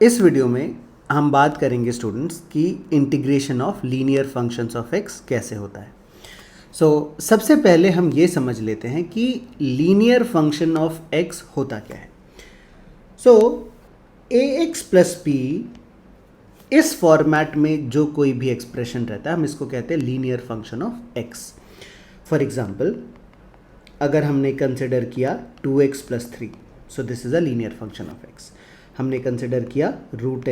इस वीडियो में हम बात करेंगे स्टूडेंट्स कि integration of linear functions of x कैसे होता है। सबसे पहले हम ये समझ लेते हैं कि लीनियर फंक्शन ऑफ एक्स होता क्या है। ए एक्स प्लस पी इस फॉर्मेट में जो कोई भी एक्सप्रेशन रहता है हम इसको कहते हैं linear function of x. For example, अगर हमने कंसिडर किया 2x plus 3, so this is a linear function of x. हमने कंसिडर किया root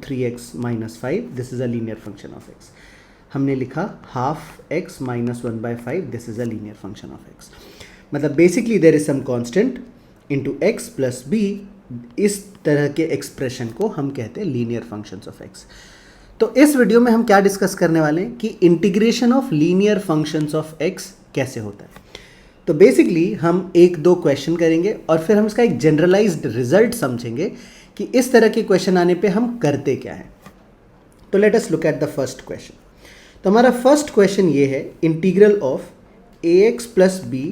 3x minus 5, this is a linear function of x. हमने लिखा half x minus 1/5, this is a linear function of x. मतलब basically there is some constant into x plus b। इस तरह के expression को हम कहते हैं लीनियर फंक्शंस ऑफ एक्स। तो इस वीडियो में हम क्या डिस्कस करने वाले हैं कि integration of linear functions of x कैसे होता है। तो बेसिकली हम एक दो क्वेश्चन करेंगे और फिर हम इसका एक जनरलाइज्ड रिजल्ट समझेंगे कि इस तरह के क्वेश्चन आने पे हम करते क्या हैं। तो let us look at the first question. तो हमारा फर्स्ट क्वेश्चन ये है, integral of ax plus b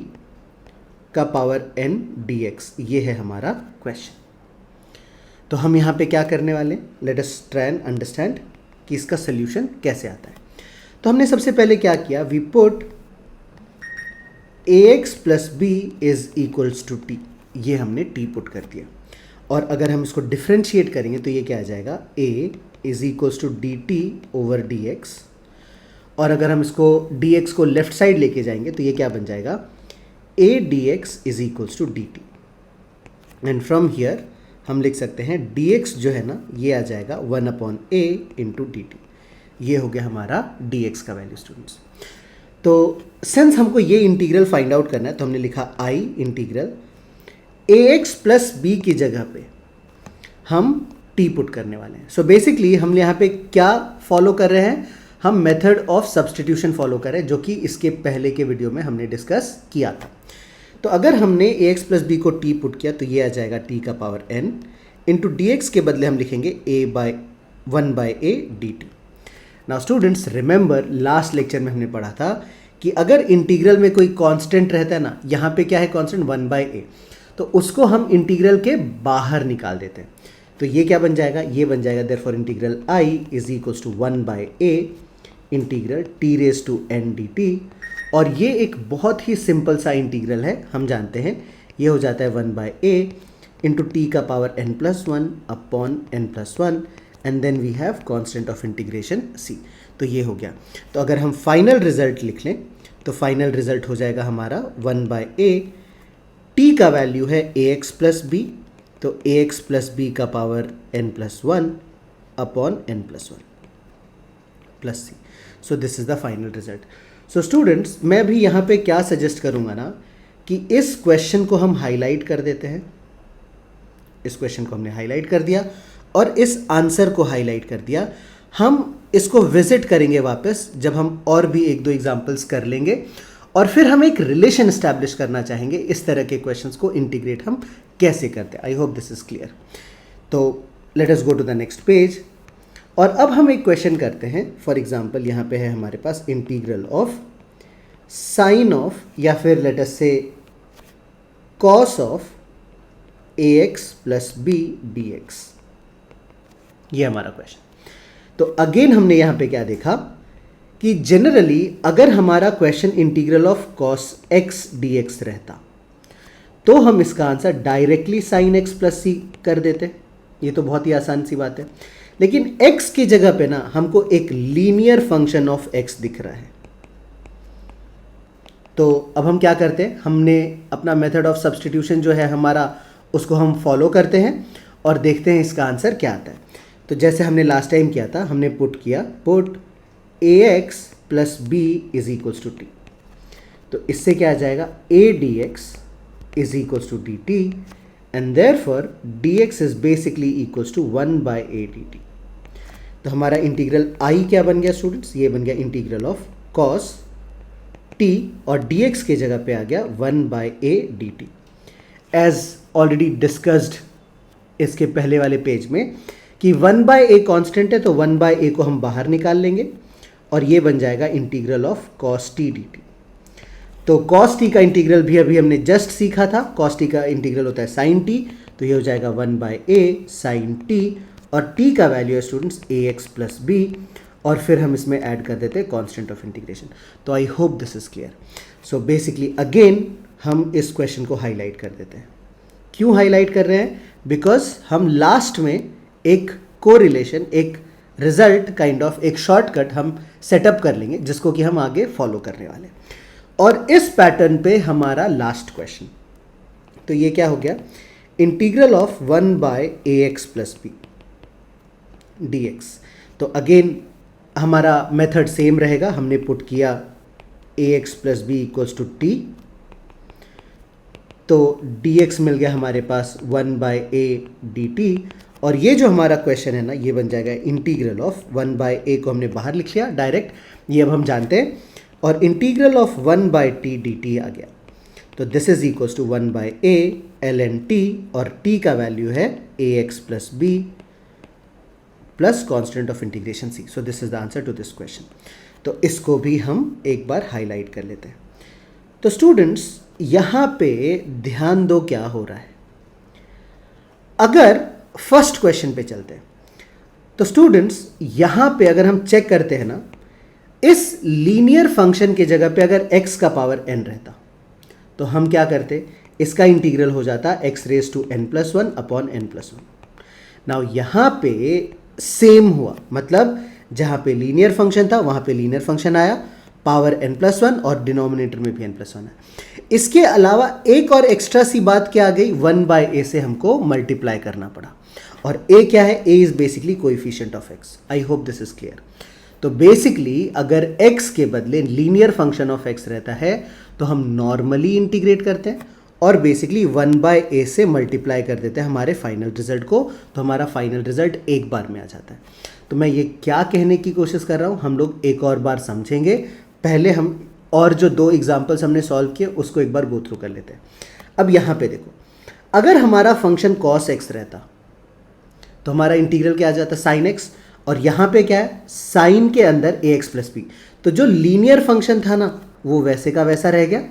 का पावर n dx। ये है हमारा क्वेश्चन। तो हम यहाँ पे क्या करने वाले हैं, let us try and understand कि इसका सोल्यूशन कैसे आता है। तो हमने सबसे पहले क्या किया, we put ax plus b is equals to t। ये हमने t पुट कर दिया और अगर हम इसको डिफ्रेंशिएट करेंगे तो ये क्या आ जाएगा, a is equals to dt over dx। और अगर हम इसको dx को लेफ्ट साइड लेके जाएंगे तो ये क्या बन जाएगा, a dx is equals to dt। And from here हम लिख सकते हैं dx जो है ना ये आ जाएगा 1/a इंटू dt। ये हो गया हमारा dx का वैल्यू स्टूडेंट्स। तो सिंस हमको ये इंटीग्रल फाइंड आउट करना है तो हमने लिखा i integral ax plus b की जगह पे हम t पुट करने वाले हैं। सो बेसिकली हम यहाँ पे क्या फॉलो कर रहे हैं, हम मेथड ऑफ सब्सटीट्यूशन फॉलो कर रहे हैं जो कि इसके पहले के वीडियो में हमने डिस्कस किया था। तो अगर हमने ax प्लस बी को t पुट किया तो ये आ जाएगा t का पावर n इंटू dx के बदले हम लिखेंगे 1/a dt। Now students remember, last lecture में हमने पढ़ा था कि अगर इंटीग्रल में कोई कांस्टेंट रहता है ना, यहाँ पे क्या है कांस्टेंट 1/a, तो उसको हम इंटीग्रल के बाहर निकाल देते हैं। तो ये क्या बन जाएगा, ये बन जाएगा therefore integral i is equals to 1/a integral t raise to n dt। और ये एक बहुत ही सिंपल सा इंटीग्रल है, हम जानते हैं ये हो जाता है 1/a इंटू टी का power n+1 upon n+1 and then we have constant of integration c। तो ये हो गया। तो अगर हम फाइनल रिजल्ट लिख लें तो फाइनल रिजल्ट हो जाएगा हमारा 1/a, t का वैल्यू है ax प्लस बी, तो ax प्लस बी का power n+1 upon n+1 plus c। So this is the final result. So students मैं भी यहाँ पे क्या सजेस्ट करूँगा ना कि इस क्वेश्चन को हम हाईलाइट कर देते हैं। इस क्वेश्चन को हमने हाईलाइट कर दिया और इस आंसर को हाईलाइट कर दिया। हम इसको विजिट करेंगे वापस जब हम और भी एक दो एग्जांपल्स कर लेंगे और फिर हम एक रिलेशन एस्टैब्लिश करना चाहेंगे इस तरह के क्वेश्चंस को इंटीग्रेट हम कैसे करते हैं। I hope this is clear. तो let us go to the next page और अब हम एक क्वेश्चन करते हैं। फॉर एग्जाम्पल यहाँ पे है हमारे पास इंटीग्रल ऑफ साइन ऑफ या फिर लेट अस से cos of ax plus b dx। ये हमारा क्वेश्चन। तो अगेन हमने यहाँ पे क्या देखा कि जनरली अगर हमारा question integral of cos x dx रहता तो हम इसका answer directly sine x plus c कर देते। ये तो बहुत ही आसान सी बात है। लेकिन x की जगह पे ना हमको एक लीनियर फंक्शन ऑफ x दिख रहा है। तो अब हम क्या करते हैं, हमने अपना मेथड ऑफ सब्सटीट्यूशन जो है हमारा उसको हम फॉलो करते हैं और देखते हैं इसका आंसर क्या आता है। तो जैसे हमने लास्ट टाइम किया था, हमने पुट किया put ax plus b is equals to t. तो इससे क्या आ जाएगा, a dx is equals to dt and therefore dx is basically equals to 1/a dt। तो हमारा इंटीग्रल i क्या बन गया स्टूडेंट्स, ये बन गया इंटीग्रल ऑफ cos t और dx के जगह पे आ गया 1/a dt। As already discussed इसके पहले वाले पेज में कि 1/a कांस्टेंट है तो 1/a को हम बाहर निकाल लेंगे और ये बन जाएगा integral of cos t dt। तो cos t का इंटीग्रल भी अभी हमने जस्ट सीखा था, cos t का इंटीग्रल होता है sin t, तो ये हो जाएगा 1/a साइन टी, और t का वैल्यू है स्टूडेंट्स ax प्लस बी, और फिर हम इसमें ऐड कर देते हैं कांस्टेंट ऑफ इंटीग्रेशन। तो I hope this is clear. So basically again हम इस क्वेश्चन को हाईलाइट कर देते हैं। क्यों हाईलाइट कर रहे हैं? बिकॉज हम लास्ट में एक कोरिलेशन, एक रिजल्ट काइंड ऑफ एक शॉर्टकट हम सेटअप कर लेंगे जिसको कि हम आगे फॉलो करने वाले हैं। और इस पैटर्न पे हमारा लास्ट क्वेश्चन, तो ये क्या हो गया, integral of 1/ax plus b dx। तो अगेन हमारा मेथड सेम रहेगा, हमने पुट किया ax plus b equals to t, तो dx मिल गया हमारे पास 1/a dt, और ये जो हमारा क्वेश्चन है ना, ये बन जाएगा इंटीग्रल ऑफ 1/a को हमने बाहर लिख लिया डायरेक्ट, ये अब हम जानते हैं, और इंटीग्रल ऑफ 1/t dt आ गया। तो this is equals to 1/a ln t, और t का वैल्यू है ax plus b plus constant of integration c। So this is the answer to this question. तो इसको भी हम एक बार हाईलाइट कर लेते हैं। तो स्टूडेंट्स यहाँ पे ध्यान दो क्या हो रहा है। अगर फर्स्ट क्वेश्चन पे चलते हैं तो स्टूडेंट्स यहाँ पे अगर हम चेक करते हैं ना, इस लीनियर फंक्शन के जगह पे अगर x का पावर n रहता तो हम क्या करते, इसका इंटीग्रल हो जाता x raise to n+1 upon n+1। Now यहाँ पे सेम हुआ, मतलब जहाँ पे लीनियर फंक्शन था वहाँ पे लीनियर फंक्शन आया, पावर n+1 और डिनोमिनेटर में भी n+1 है। इसके अलावा एक और एक्स्ट्रा सी बात क्या आ गई, 1/a से हमको मल्टीप्लाई करना पड़ा, और a क्या है, a is basically coefficient of x। I hope this is clear. तो बेसिकली अगर x के बदले लीनियर फंक्शन ऑफ x रहता है तो हम नॉर्मली इंटीग्रेट करते हैं और बेसिकली 1/a से मल्टीप्लाई कर देते हैं हमारे फाइनल रिजल्ट को, तो हमारा फाइनल रिजल्ट एक बार में आ जाता है। तो मैं ये क्या कहने की कोशिश कर रहा हूँ, हम लोग एक और बार समझेंगे, पहले हम और जो 2 एग्जाम्पल्स हमने सॉल्व किए उसको एक बार गो थ्रू कर लेते हैं। अब यहाँ पे देखो, अगर हमारा फंक्शन cos x रहता तो हमारा इंटीग्रल क्या आ जाता, sin x, और यहाँ पे क्या है, साइन के अंदर ax प्लस बी। तो जो लीनियर फंक्शन था ना वो वैसे का वैसा रह गया,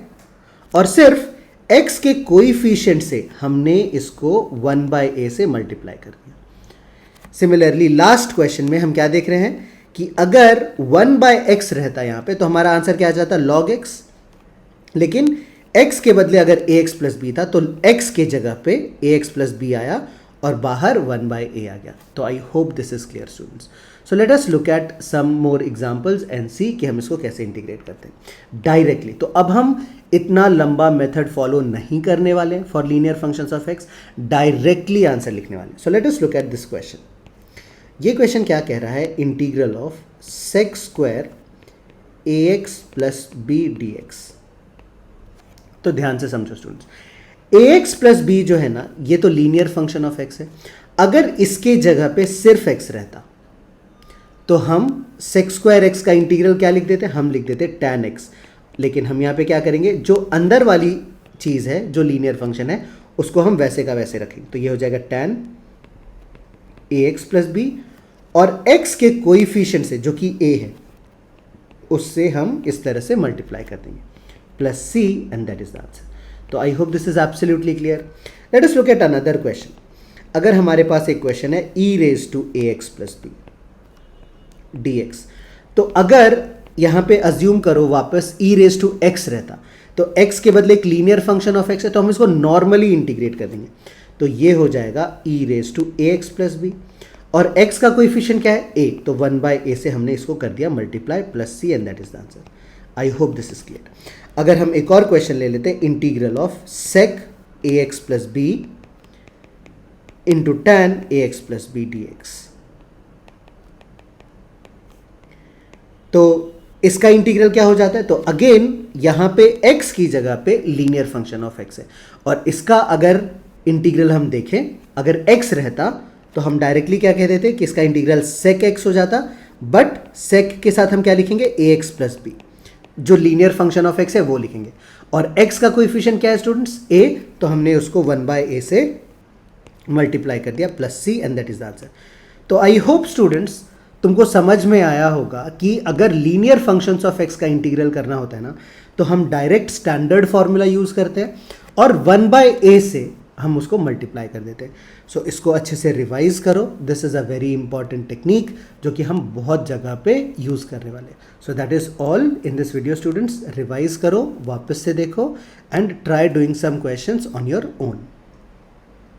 और सिर्फ x के कोएफिशिएंट से हमने इसको 1/a से मल्टीप्लाई कर दिया। सिमिलरली लास्ट क्वेश्चन में हम क्या देख रहे हैं कि अगर 1/x रहता यहाँ पे तो हमारा आंसर क्या आ जाता, log x, लेकिन x के बदले अगर ax प्लस बी था तो x के जगह पे ax प्लस बी आया और बाहर 1/a आ गया। तो I hope this is clear students. So let us look at some more examples and see कि हम इसको कैसे इंटीग्रेट करते हैं डायरेक्टली। तो अब हम इतना लंबा मेथड फॉलो नहीं करने वाले हैं for linear functions of x, directly answer लिखने वाले हैं। So let us look at this question. ये क्वेश्चन क्या कह रहा है, integral of sec square ax plus b dx। तो ध्यान से समझो स्टूडेंट्स, ax प्लस बी जो है ना, ये तो लीनियर फंक्शन ऑफ x है। अगर इसके जगह पे सिर्फ x रहता तो हम sec स्क्वायर x का इंटीग्रल क्या लिख देते, हम लिख देते tan x। लेकिन हम यहाँ पे क्या करेंगे, जो अंदर वाली चीज़ है, जो लीनियर फंक्शन है, उसको हम वैसे का वैसे रखेंगे। तो ये हो जाएगा tan ax प्लस बी, और x के कोएफिशिएंट से जो कि a है उससे हम इस तरह से मल्टीप्लाई कर देंगे, plus c, and that is the answer. तो I hope this is absolutely clear. Let us look at another question. अगर हमारे पास एक क्वेश्चन है e raise to ax plus b dx, तो अगर यहाँ पे अज्यूम करो वापस e रेज टू x रहता तो x के बदले एक लीनियर फंक्शन ऑफ x है, तो हम इसको नॉर्मली इंटीग्रेट कर देंगे। तो ये हो जाएगा e raise to ax plus b, और x का कोएफिशिएंट क्या है, a, तो 1/a से हमने इसको कर दिया multiply, plus c, and that is the answer. I hope this is clear. अगर हम एक और क्वेश्चन ले लेते हैं, integral of sec ax plus b into tan ax plus b dx। तो इसका इंटीग्रल क्या हो जाता है, तो अगेन यहां पे x की जगह पे लीनियर फंक्शन ऑफ x है, और इसका अगर इंटीग्रल हम देखें, अगर x रहता तो हम डायरेक्टली क्या कह देते कि इसका इंटीग्रल sec x हो जाता, बट sec के साथ हम क्या लिखेंगे, ax प्लस बी, जो लीनियर फंक्शन ऑफ x है वो लिखेंगे, और x का कोएफिशिएंट क्या है स्टूडेंट्स, a, तो हमने उसको 1/a से मल्टीप्लाई कर दिया, plus c, and that is the answer. तो आई होप स्टूडेंट्स तुमको समझ में आया होगा कि अगर लीनियर फंक्शंस ऑफ x का इंटीग्रल करना होता है ना, तो हम डायरेक्ट स्टैंडर्ड फॉर्मूला यूज करते हैं, और 1/a से हम उसको मल्टीप्लाई कर देते हैं। सो इसको अच्छे से रिवाइज करो, this is a very important technique जो कि हम बहुत जगह पे यूज़ करने वाले हैं। So that is all in this video students. Revise करो, वापस से देखो and try doing some questions on your own.